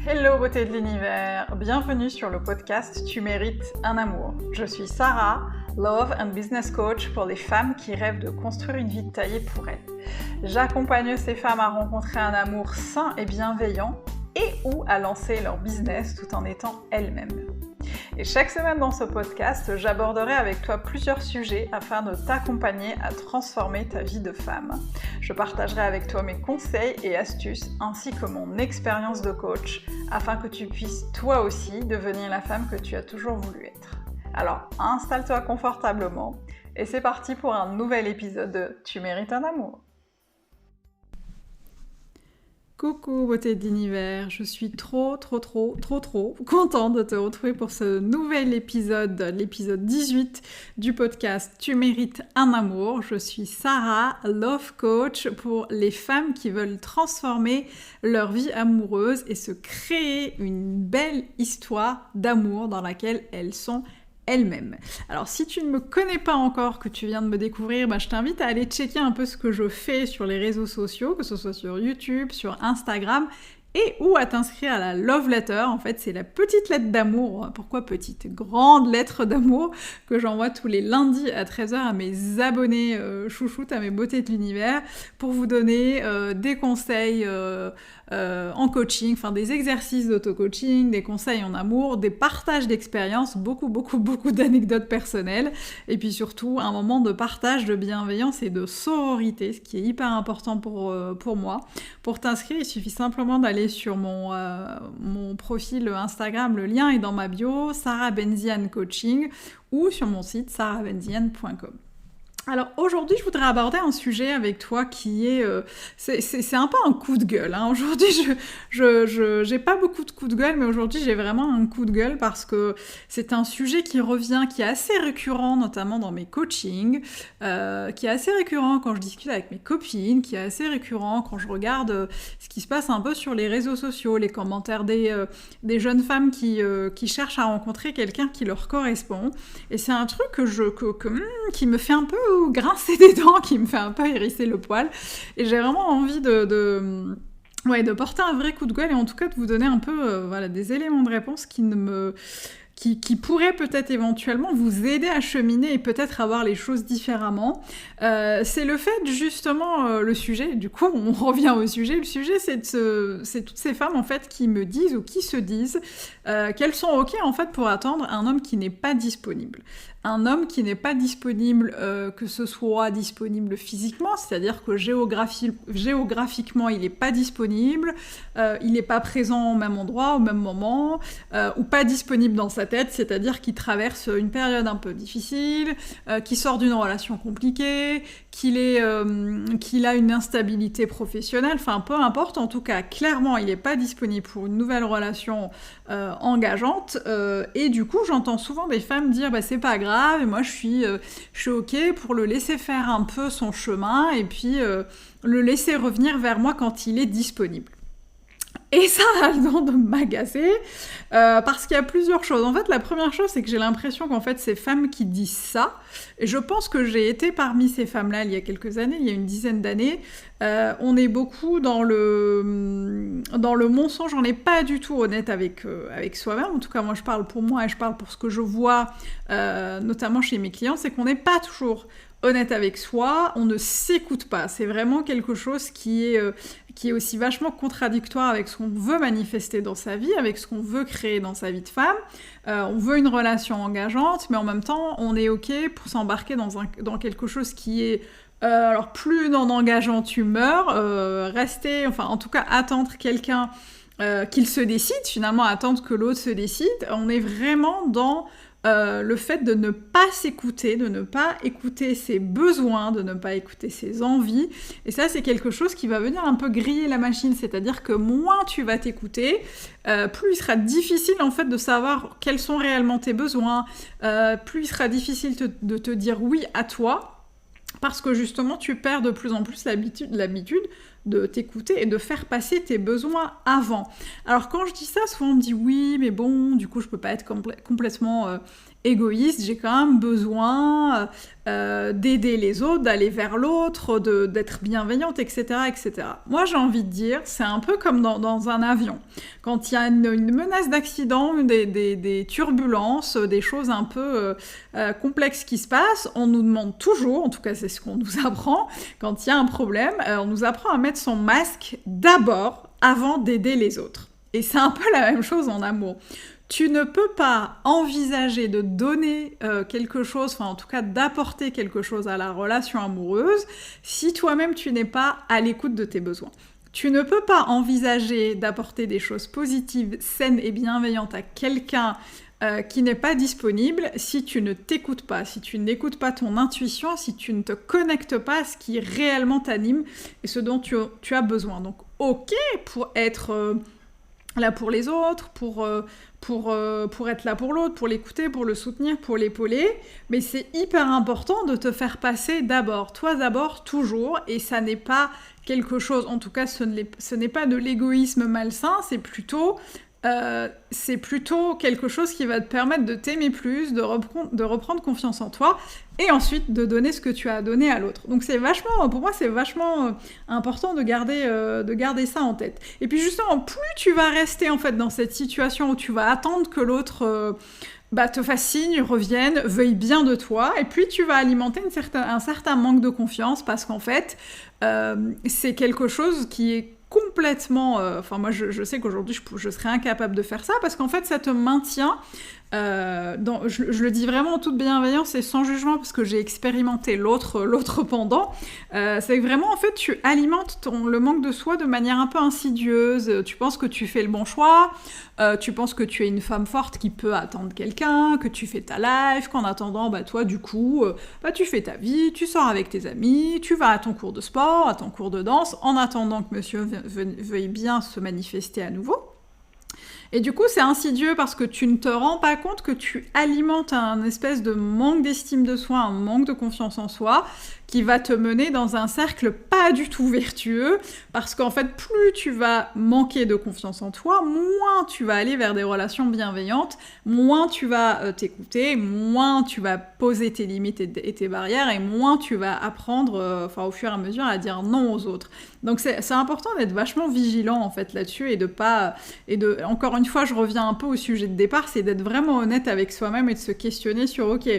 Hello beauté de l'univers, bienvenue sur le podcast Tu mérites un amour. Je suis Sarah, Love and Business Coach pour les femmes qui rêvent de construire une vie taillée pour elles. J'accompagne ces femmes à rencontrer un amour sain et bienveillant et ou à lancer leur business tout en étant elles-mêmes. Et chaque semaine dans ce podcast, j'aborderai avec toi plusieurs sujets afin de t'accompagner à transformer ta vie de femme. Je partagerai avec toi mes conseils et astuces ainsi que mon expérience de coach afin que tu puisses toi aussi devenir la femme que tu as toujours voulu être. Alors installe-toi confortablement et c'est parti pour un nouvel épisode de Tu mérites un amour. Coucou beauté de l'univers, je suis trop contente de te retrouver pour ce nouvel épisode, l'épisode 18 du podcast Tu mérites un amour. Je suis Sarah, Love Coach pour les femmes qui veulent transformer leur vie amoureuse et se créer une belle histoire d'amour dans laquelle elles sont elles-mêmes. Alors si tu ne me connais pas encore, que tu viens de me découvrir, je t'invite à aller checker un peu ce que je fais sur les réseaux sociaux, que ce soit sur YouTube, sur Instagram, et ou à t'inscrire à la Love Letter. En fait, c'est la petite lettre d'amour, pourquoi petite? Grande lettre d'amour que j'envoie tous les lundis à 13h à mes abonnés chouchoutes, à mes beautés de l'univers, pour vous donner des conseils en coaching, enfin des exercices d'auto-coaching, des conseils en amour, des partages d'expériences, beaucoup d'anecdotes personnelles, et puis surtout un moment de partage de bienveillance et de sororité, ce qui est hyper important pour moi. Pour t'inscrire, il suffit simplement d'aller sur mon profil Instagram, le lien est dans ma bio, Sarah Benzian Coaching, ou sur mon site sarahbenzian.com. Alors aujourd'hui, je voudrais aborder un sujet avec toi qui est... c'est un peu un coup de gueule. Hein. Aujourd'hui, j'ai pas beaucoup de coups de gueule, mais aujourd'hui, j'ai vraiment un coup de gueule parce que c'est un sujet qui revient, qui est assez récurrent, notamment dans mes coachings, qui est assez récurrent quand je discute avec mes copines, qui est assez récurrent quand je regarde ce qui se passe un peu sur les réseaux sociaux, les commentaires des jeunes femmes qui cherchent à rencontrer quelqu'un qui leur correspond. Et c'est un truc qui me fait un peu grincer des dents, qui me fait un peu hérisser le poil, et j'ai vraiment envie de porter un vrai coup de gueule, et en tout cas de vous donner un peu des éléments de réponse qui pourrait peut-être éventuellement vous aider à cheminer et peut-être à voir les choses différemment. C'est le fait, justement, le sujet, du coup, on revient au sujet. Le sujet, c'est toutes ces femmes, en fait, qui me disent ou qui se disent qu'elles sont OK, en fait, pour attendre un homme qui n'est pas disponible. Un homme qui n'est pas disponible, que ce soit disponible physiquement, c'est-à-dire que géographiquement, il n'est pas disponible, il n'est pas présent au même endroit, au même moment, ou pas disponible dans sa tête, c'est-à-dire qu'il traverse une période un peu difficile, qu'il sort d'une relation compliquée, qu'il a une instabilité professionnelle, enfin peu importe, en tout cas, clairement, il n'est pas disponible pour une nouvelle relation engageante, et du coup, j'entends souvent des femmes dire « c'est pas grave, et moi je suis OK pour le laisser faire un peu son chemin, et puis le laisser revenir vers moi quand il est disponible ». Et ça a le don de m'agacer, parce qu'il y a plusieurs choses. En fait, la première chose, c'est que j'ai l'impression qu'en fait, ces femmes qui disent ça, et je pense que j'ai été parmi ces femmes-là il y a quelques années, il y a une dizaine d'années, on est beaucoup dans le mensonge, on n'est pas du tout honnête avec soi-même. En tout cas, moi, je parle pour moi et je parle pour ce que je vois, notamment chez mes clients, c'est qu'on n'est pas toujours honnête avec soi, on ne s'écoute pas. C'est vraiment quelque chose qui est aussi vachement contradictoire avec ce qu'on veut manifester dans sa vie, avec ce qu'on veut créer dans sa vie de femme. On veut une relation engageante, mais en même temps, on est OK pour s'embarquer dans quelque chose qui est alors plus dans d'engageante humeur, rester, enfin en tout cas attendre quelqu'un qu'il se décide, finalement attendre que l'autre se décide. On est vraiment dans le fait de ne pas s'écouter, de ne pas écouter ses besoins, de ne pas écouter ses envies. Et ça, c'est quelque chose qui va venir un peu griller la machine. C'est-à-dire que moins tu vas t'écouter, plus il sera difficile en fait de savoir quels sont réellement tes besoins, plus il sera difficile de te dire oui à toi, parce que justement, tu perds de plus en plus l'habitude de t'écouter et de faire passer tes besoins avant. Alors quand je dis ça, souvent on me dit oui, mais bon, du coup je peux pas être complètement égoïste, j'ai quand même besoin d'aider les autres, d'aller vers l'autre, d'être bienveillante, etc., etc. Moi, j'ai envie de dire, c'est un peu comme dans un avion. Quand il y a une menace d'accident, des turbulences, des choses un peu complexes qui se passent, on nous demande toujours, en tout cas c'est ce qu'on nous apprend, quand il y a un problème, on nous apprend à mettre son masque d'abord avant d'aider les autres. Et c'est un peu la même chose en amour. Tu ne peux pas envisager de donner quelque chose, enfin en tout cas d'apporter quelque chose à la relation amoureuse si toi-même tu n'es pas à l'écoute de tes besoins. Tu ne peux pas envisager d'apporter des choses positives, saines et bienveillantes à quelqu'un qui n'est pas disponible si tu ne t'écoutes pas, si tu n'écoutes pas ton intuition, si tu ne te connectes pas à ce qui réellement t'anime et ce dont tu as besoin. Donc ok pour être là pour les autres, pour être là pour l'autre, pour l'écouter, pour le soutenir, pour l'épauler, mais c'est hyper important de te faire passer d'abord, toi d'abord, toujours, et ça n'est pas quelque chose, en tout cas ce n'est pas de l'égoïsme malsain, c'est plutôt quelque chose qui va te permettre de t'aimer plus, de reprendre confiance en toi, et ensuite de donner ce que tu as à donner à l'autre. Donc pour moi c'est vachement important de garder ça en tête. Et puis justement, plus tu vas rester en fait dans cette situation où tu vas attendre que l'autre te fasse signe, revienne, veuille bien de toi, et puis tu vas alimenter un certain manque de confiance, parce qu'en fait, c'est quelque chose qui est complètement... moi, je sais qu'aujourd'hui, je serais incapable de faire ça, parce qu'en fait, ça te maintient... je le dis vraiment en toute bienveillance et sans jugement, parce que j'ai expérimenté l'autre pendant. C'est que vraiment, en fait, tu alimentes le manque de soi de manière un peu insidieuse. Tu penses que tu fais le bon choix, tu penses que tu es une femme forte qui peut attendre quelqu'un, que tu fais ta life, qu'en attendant, toi, du coup, tu fais ta vie, tu sors avec tes amis, tu vas à ton cours de sport, à ton cours de danse, en attendant que monsieur veuille bien se manifester à nouveau. Et du coup, c'est insidieux parce que tu ne te rends pas compte que tu alimentes un espèce de manque d'estime de soi, un manque de confiance en soi, qui va te mener dans un cercle pas du tout vertueux, parce qu'en fait, plus tu vas manquer de confiance en toi, moins tu vas aller vers des relations bienveillantes, moins tu vas t'écouter, moins tu vas poser tes limites et tes barrières, et moins tu vas apprendre, au fur et à mesure, à dire non aux autres. Donc c'est important d'être vachement vigilant en fait là-dessus, encore une fois, je reviens un peu au sujet de départ, c'est d'être vraiment honnête avec soi-même et de se questionner sur ok,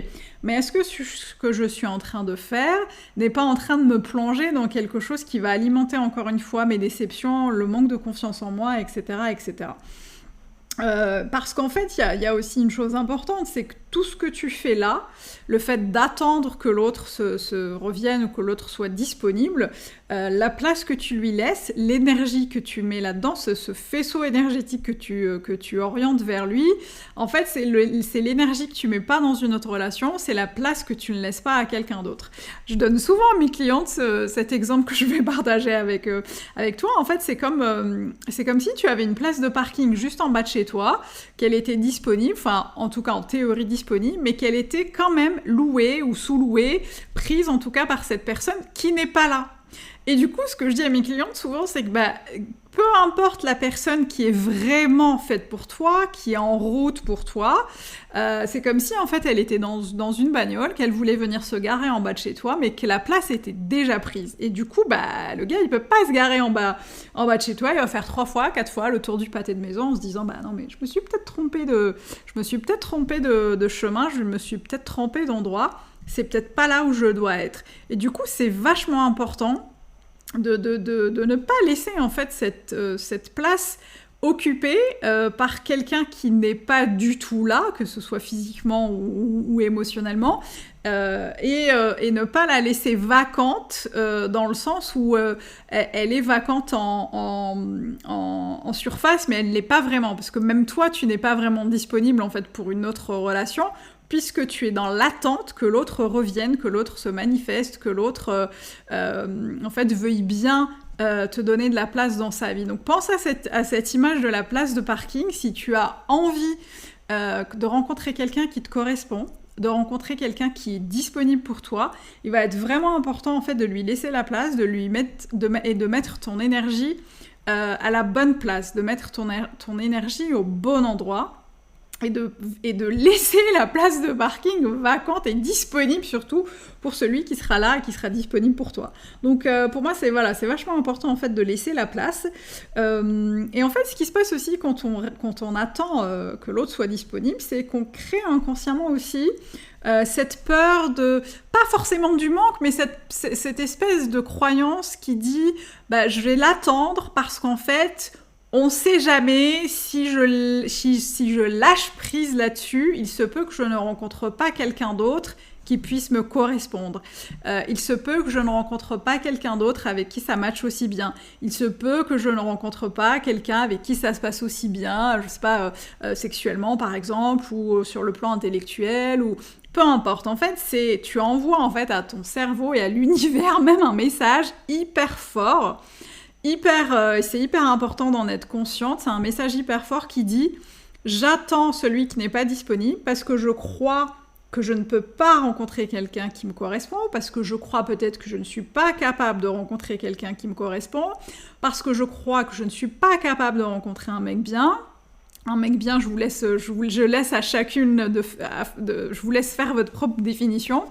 mais est-ce que ce que je suis en train de faire n'est pas en train de me plonger dans quelque chose qui va alimenter encore une fois mes déceptions, le manque de confiance en moi, etc., etc. Parce qu'en fait, il y a aussi une chose importante, c'est que tout ce que tu fais là, le fait d'attendre que l'autre se revienne ou que l'autre soit disponible, la place que tu lui laisses, l'énergie que tu mets là-dedans, ce faisceau énergétique que tu orientes vers lui, en fait, c'est l'énergie que tu mets pas dans une autre relation, c'est la place que tu ne laisses pas à quelqu'un d'autre. Je donne souvent à mes clientes cet exemple que je vais partager avec toi. En fait, c'est comme si tu avais une place de parking juste en bas de chez toi, qu'elle était disponible, enfin, en tout cas en théorie disponible, mais qu'elle était quand même louée ou sous-louée, prise en tout cas par cette personne qui n'est pas là. Et du coup, ce que je dis à mes clientes souvent, c'est que peu importe la personne qui est vraiment faite pour toi, qui est en route pour toi, c'est comme si en fait elle était dans une bagnole, qu'elle voulait venir se garer en bas de chez toi, mais que la place était déjà prise. Et du coup, le gars il peut pas se garer en bas de chez toi, il va faire 3 fois, 4 fois le tour du pâté de maison en se disant non mais je me suis peut-être trompée de chemin, je me suis peut-être trompée d'endroit, c'est peut-être pas là où je dois être. Et du coup, c'est vachement important de ne pas laisser en fait cette place occupée par quelqu'un qui n'est pas du tout là, que ce soit physiquement ou émotionnellement, et ne pas la laisser vacante dans le sens où elle est vacante en surface, mais elle ne l'est pas vraiment, parce que même toi, tu n'es pas vraiment disponible en fait pour une autre relation, puisque tu es dans l'attente que l'autre revienne, que l'autre se manifeste, que l'autre en fait veuille bien te donner de la place dans sa vie. Donc pense à cette image de la place de parking. Si tu as envie de rencontrer quelqu'un qui te correspond, de rencontrer quelqu'un qui est disponible pour toi, il va être vraiment important en fait de lui laisser la place, de mettre ton énergie à la bonne place, de mettre ton énergie au bon endroit. et de laisser la place de parking vacante et disponible surtout pour celui qui sera là et qui sera disponible pour toi. Donc pour moi c'est vachement important en fait de laisser la place. Et en fait ce qui se passe aussi quand on attend que l'autre soit disponible, c'est qu'on crée inconsciemment aussi cette peur de, pas forcément du manque, mais cette espèce de croyance qui dit je vais l'attendre parce qu'en fait on ne sait jamais, si je lâche prise là-dessus, il se peut que je ne rencontre pas quelqu'un d'autre qui puisse me correspondre. Il se peut que je ne rencontre pas quelqu'un d'autre avec qui ça matche aussi bien. Il se peut que je ne rencontre pas quelqu'un avec qui ça se passe aussi bien, je sais pas, sexuellement par exemple, ou sur le plan intellectuel, ou peu importe. En fait, tu envoies en fait à ton cerveau et à l'univers même un message hyper fort. C'est hyper important d'en être consciente, c'est un message hyper fort qui dit « J'attends celui qui n'est pas disponible parce que je crois que je ne peux pas rencontrer quelqu'un qui me correspond, parce que je crois peut-être que je ne suis pas capable de rencontrer quelqu'un qui me correspond, parce que je crois que je ne suis pas capable de rencontrer un mec bien. » Un mec bien, je laisse à chacune je vous laisse faire votre propre définition.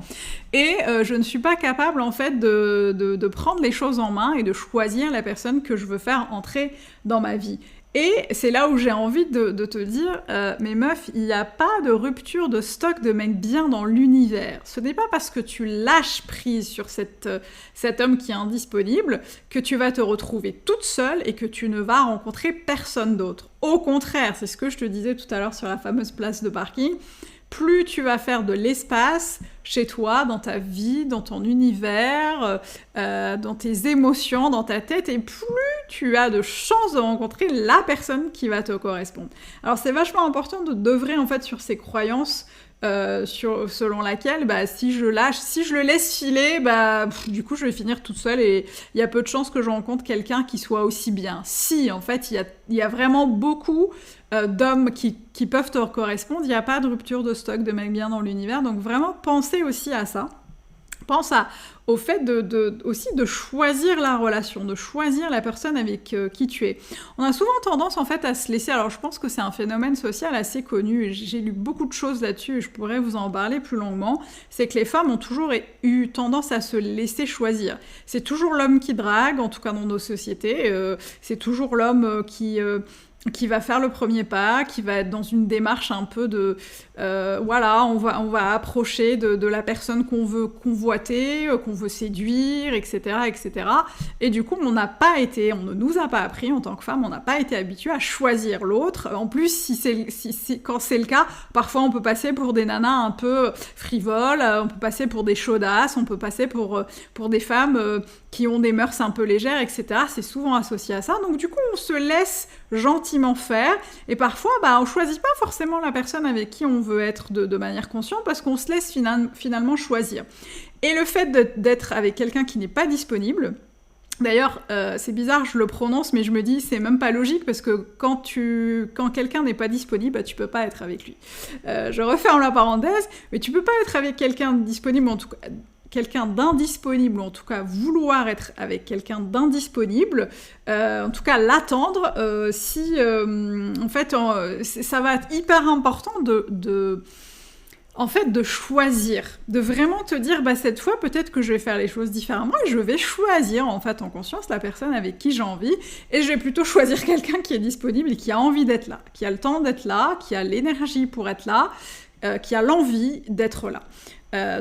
Et je ne suis pas capable en fait de prendre les choses en main et de choisir la personne que je veux faire entrer dans ma vie. Et c'est là où j'ai envie de te dire, mais meuf, il n'y a pas de rupture de stock de mecs bien dans l'univers. Ce n'est pas parce que tu lâches prise sur cet homme qui est indisponible que tu vas te retrouver toute seule et que tu ne vas rencontrer personne d'autre. Au contraire, c'est ce que je te disais tout à l'heure sur la fameuse place de parking. Plus tu vas faire de l'espace chez toi, dans ta vie, dans ton univers, dans tes émotions, dans ta tête, et plus tu as de chances de rencontrer la personne qui va te correspondre. Alors c'est vachement important d'œuvrer en fait sur ces croyances selon laquelle si je le laisse filer, du coup je vais finir toute seule et il y a peu de chances que je rencontre quelqu'un qui soit aussi bien. Si, en fait, il y a vraiment beaucoup d'hommes qui peuvent te correspondre, il n'y a pas de rupture de stock de mecs bien dans l'univers, donc vraiment pensez aussi à ça. Pense au fait aussi de choisir la relation, de choisir la personne avec qui tu es. On a souvent tendance en fait à se laisser, alors je pense que c'est un phénomène social assez connu, et j'ai lu beaucoup de choses là-dessus et je pourrais vous en parler plus longuement, c'est que les femmes ont toujours eu tendance à se laisser choisir. C'est toujours l'homme qui drague, en tout cas dans nos sociétés, c'est toujours l'homme qui va faire le premier pas, qui va être dans une démarche un peu de on va approcher de la personne qu'on veut convoiter, qu'on veut séduire, etc., etc. Et du coup, on ne nous a pas appris en tant que femme, on n'a pas été habitué à choisir l'autre. En plus, quand c'est le cas, parfois on peut passer pour des nanas un peu frivoles, on peut passer pour des chaudasses, on peut passer pour des femmes qui ont des mœurs un peu légères, etc. C'est souvent associé à ça. Donc du coup, on se laisse gentiment faire. Et parfois, on choisit pas forcément la personne avec qui on veut être de manière consciente parce qu'on se laisse finalement choisir. Et le fait d'être avec quelqu'un qui n'est pas disponible, d'ailleurs, c'est bizarre, je le prononce, mais je me dis, c'est même pas logique, parce que quand quelqu'un n'est pas disponible, tu peux pas être avec lui. Je referme la parenthèse, mais tu peux pas être avec quelqu'un de disponible, en tout cas quelqu'un d'indisponible, ou en tout cas vouloir être avec quelqu'un d'indisponible, en tout cas l'attendre, en fait, ça va être hyper important de choisir, de vraiment te dire, cette fois, peut-être que je vais faire les choses différemment et je vais choisir, en fait, en conscience, la personne avec qui j'ai envie, et je vais plutôt choisir quelqu'un qui est disponible et qui a envie d'être là, qui a le temps d'être là, qui a l'énergie pour être là, qui a l'envie d'être là.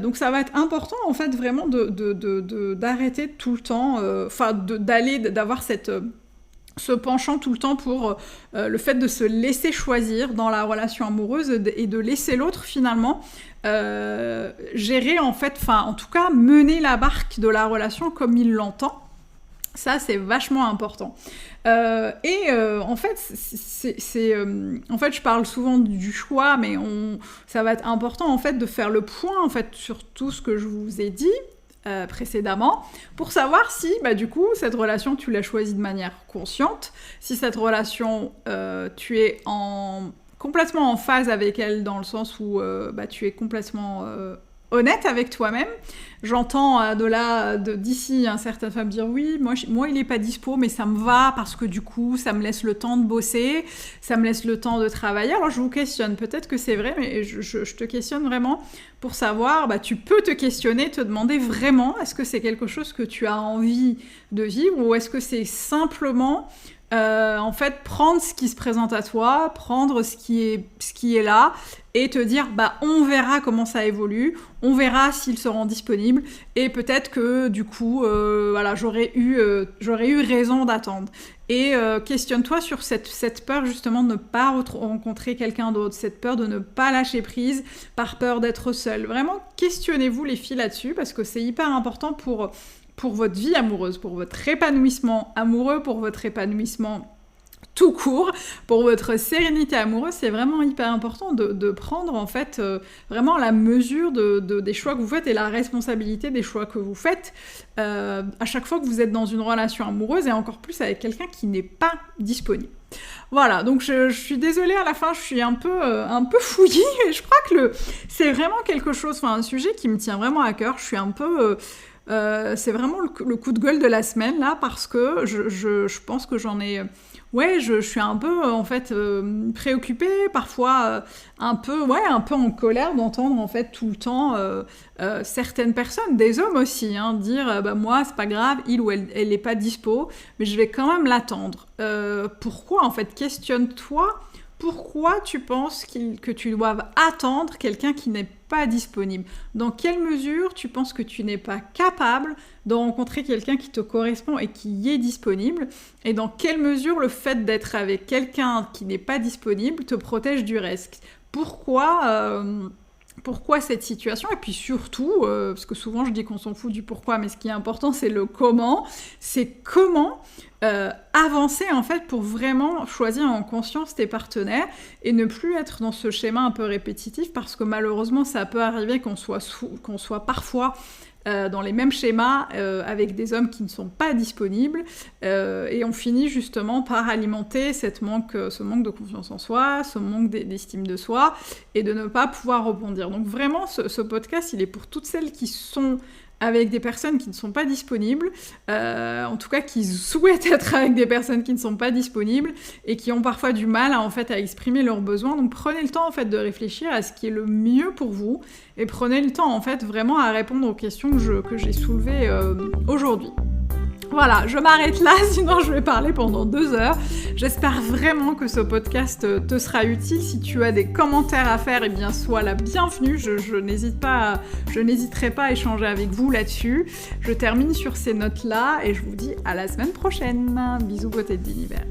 Donc ça va être important, en fait, vraiment d'arrêter tout le temps, d'avoir ce penchant tout le temps pour le fait de se laisser choisir dans la relation amoureuse et de laisser l'autre finalement gérer en fait, en tout cas mener la barque de la relation comme il l'entend. Ça, c'est vachement important. En fait, en fait, je parle souvent du choix, mais ça va être important en fait de faire le point en fait sur tout ce que je vous ai dit précédemment, pour savoir si, du coup, cette relation, tu l'as choisie de manière consciente, si cette relation, tu es complètement en phase avec elle, dans le sens où tu es complètement honnête avec toi-même. J'entends d'ici certaines femmes dire oui, moi il est pas dispo, mais ça me va parce que du coup ça me laisse le temps de bosser, ça me laisse le temps de travailler. Alors je vous questionne, peut-être que c'est vrai, mais je te questionne vraiment pour savoir, tu peux te questionner, te demander vraiment, est-ce que c'est quelque chose que tu as envie de vivre ou est-ce que c'est simplement en fait prendre ce qui se présente à toi, prendre ce qui est là et te dire on verra comment ça évolue, on verra s'ils seront disponibles et peut-être que du coup j'aurais eu raison d'attendre. Et questionne-toi sur cette peur justement de ne pas rencontrer quelqu'un d'autre, cette peur de ne pas lâcher prise par peur d'être seule. Vraiment, questionnez-vous les filles là-dessus parce que c'est hyper important pour votre vie amoureuse, pour votre épanouissement amoureux, pour votre épanouissement tout court, pour votre sérénité amoureuse, c'est vraiment hyper important de prendre en fait vraiment la mesure des choix que vous faites et la responsabilité des choix que vous faites à chaque fois que vous êtes dans une relation amoureuse et encore plus avec quelqu'un qui n'est pas disponible. Voilà, donc je suis désolée à la fin, je suis un peu fouillie, et je crois que c'est vraiment quelque chose, un sujet qui me tient vraiment à cœur. Je suis un peu... c'est vraiment le coup de gueule de la semaine là parce que je pense que j'en ai... je suis un peu en fait préoccupée, parfois un peu en colère d'entendre en fait tout le temps certaines personnes, des hommes aussi, dire moi c'est pas grave, il ou elle est pas dispo, mais je vais quand même l'attendre. Pourquoi en fait? Questionne-toi. Pourquoi tu penses que tu doives attendre quelqu'un qui n'est pas disponible? Dans quelle mesure tu penses que tu n'es pas capable de rencontrer quelqu'un qui te correspond et qui est disponible? Et dans quelle mesure le fait d'être avec quelqu'un qui n'est pas disponible te protège du reste? Pourquoi cette situation? Et puis surtout, parce que souvent je dis qu'on s'en fout du pourquoi, mais ce qui est important c'est le comment. C'est comment avancer en fait pour vraiment choisir en conscience tes partenaires et ne plus être dans ce schéma un peu répétitif parce que malheureusement ça peut arriver qu'on soit parfois dans les mêmes schémas avec des hommes qui ne sont pas disponibles et on finit justement par alimenter ce manque de confiance en soi, ce manque d'estime de soi et de ne pas pouvoir rebondir. Donc vraiment ce podcast il est pour toutes celles qui sont avec des personnes qui ne sont pas disponibles, en tout cas qui souhaitent être avec des personnes qui ne sont pas disponibles et qui ont parfois du mal à exprimer leurs besoins. Donc prenez le temps en fait de réfléchir à ce qui est le mieux pour vous et prenez le temps en fait vraiment à répondre aux questions que j'ai soulevées aujourd'hui. Voilà, je m'arrête là, sinon je vais parler pendant 2 heures. J'espère vraiment que ce podcast te sera utile. Si tu as des commentaires à faire, eh bien sois la bienvenue. Je n'hésiterai pas à échanger avec vous là-dessus. Je termine sur ces notes-là et je vous dis à la semaine prochaine. Bisous beauté d'univers.